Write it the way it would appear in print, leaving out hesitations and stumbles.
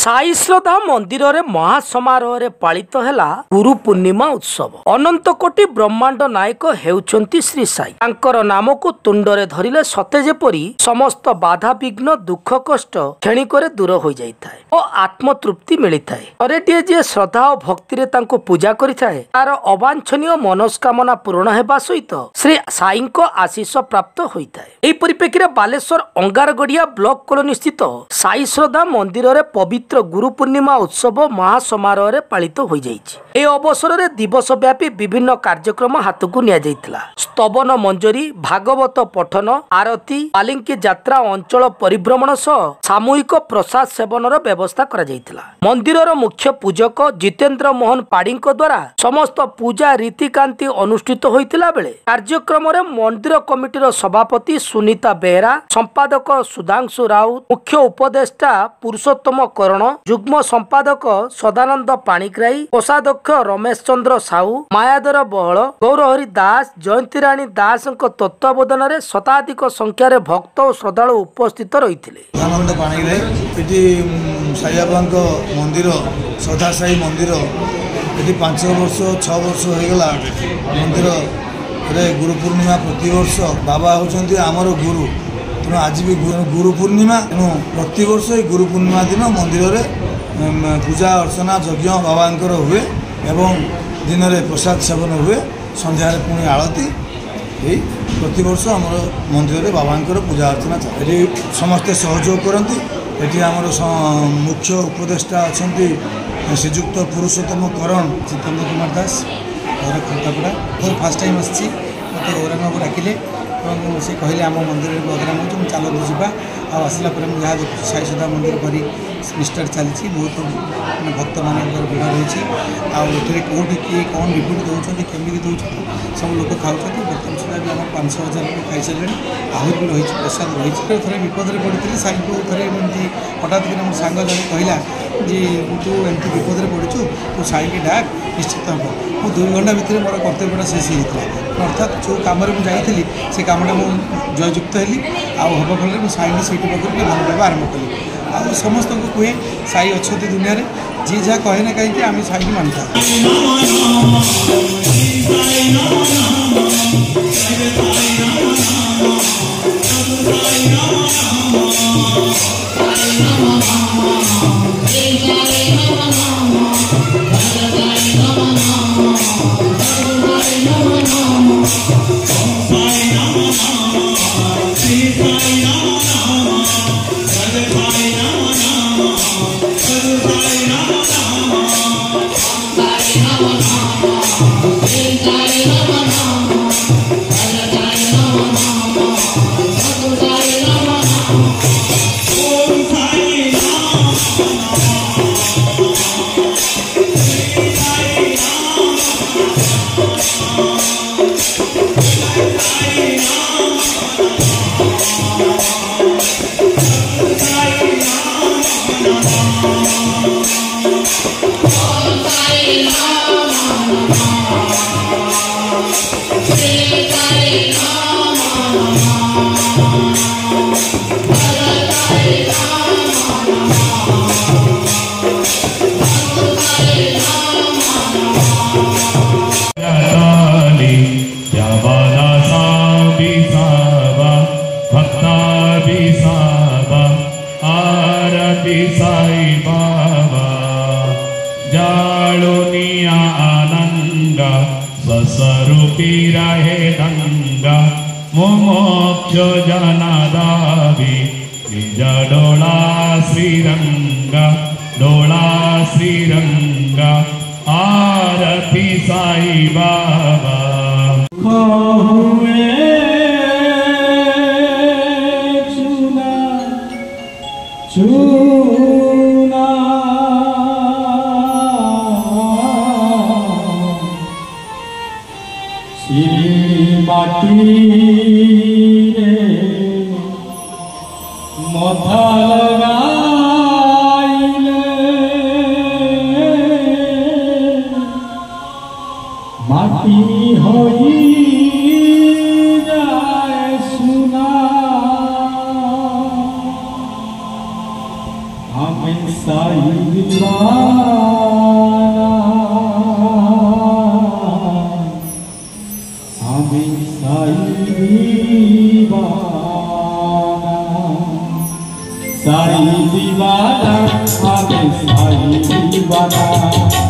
साई श्रद्धा मंदिर रे महासमारोह रे पालित हैला गुरु पूर्णिमा उत्सव। अनंत कोटि ब्रह्मांड नायक हेउचंती श्री साई। तांकर नाम को तुंडरे धरिले सते जेपरी समस्त बाधा विघ्न दुख कष्ट क्षणिकरे दूर हो जाइथाय और आत्म तृप्ति मिलिथाय। अरेटिए जे श्रद्धा और भक्ति रे तांको पूजा करिथाय तार अवांछनीय मनस्कामना पूर्ण हेबा सहित श्री साई को आशीष प्राप्त होइथाय। एही परिप्रेक्षी बालेश्वर अंगारगड़िया ब्लॉक कॉलोनी स्थित साई श्रद्धा मंदिर रे पवित्र गुरु पूर्णिमा उत्सव महासमारोह रे पालित हो जाइछि। ए अवसर रे दिवस व्यापी विभिन्न कार्यक्रम हाथ को निया जाइथिला। स्तवन मंजरी, भागवत पठन, आरती, पालिंकी यात्रा, अंचल परिभ्रमण सह सामूहिक प्रसाद सेवन व्यवस्था करा जाइथिला। मंदिरर मुख्य पूजक जितेंद्र मोहन पाड़ीଙ୍କ द्वारा समस्त पूजा रीतिकांति अनुष्ठित होइथिला बेले कार्यक्रम रे मंदिर कमिटीर सभापति सुनीता बेहरा, संपादक सुधांशु राउत, मुख्य उपदेष्टा पुरुषोत्तम करण, जुग्म संपादक सदानंद पाणिग्राही, कोषाध्यक्ष रमेश चंद्र साहू, मायाधर बहल, गौरहरि दास, जयंती रानी दास तत्वावधान में शताधिक संख्यार भक्त और श्रद्धालु उपस्थित रही। सदानंद पाणिग्राही साई बाबा मंदिर श्रद्धा साई मंदिर ये 5 वर्ष 6 वर्ष होगा मंदिर गुरु पूर्णिमा प्रति वर्ष बाबा होती आमर गुरु। तेणु आज भी गुरु पूर्णिमा तेणु प्रति वर्ष गुरु पूर्णिमा दिन मंदिर में पूजा अर्चना यज्ञ बाबांकर हुए एवं दिन में प्रसाद सेवन हुए, संध्यार पुणी आलती यही प्रति वर्ष आम मंदिर में बाबांकर पूजा अर्चना ये समस्ते सहयोग करती। ये आमर मुख्य उपदेष्टा अच्छा श्रीजुक्त पुरुषोत्तम करण, जितेंद्र कुमार दास घर खंतापड़ा मोर फास्ट टाइम आसी मत गौरांग को डाकिले और से कहले आम मंदिर में प्रोग्राम हो चलतु जावा आसला जहाँ देखुँ साई श्रद्धा मंदिर भरी निष्ठार चली बहुत भक्त मान भिड़ रही आठे कौटी किए कौन रिपोर्ट दौरान केमी दौर सब लोग खाऊँ बर्तमान सुधा भी आम 5,000 लोग खाई सारे आहरी भी रही प्रसाद रही। थे विपद में पड़ी साई को थे एमती हठात कि मोर सांग जन कहला जे तू एमती विपद में पड़ू तू साई की डाक निश्चित हम मु 2 घंटा भितर मोर कर्तव्यटा शेष होता अर्थात जो कम जाइली से कमटा मुझे जययुक्त हेली आवा फल साई से पाखर ध्यान देवा आरंभ कली आ समस्त को कहे साई अच्छा दुनिया रे जी जहाँ कहे ना कहीं आम साई मानता। साई बाबा जालुनिया आनंगा स्वस्वरूपी रहे गंगा मोक्ष जनादावी निज डोला श्रीरंगा आरती साई बाबा चूना श्री माटी रे मथा लगाइले माटी होई जाए सुना हमें साई दीवाना আমি সাই दीवाना আমি সাই दीवाना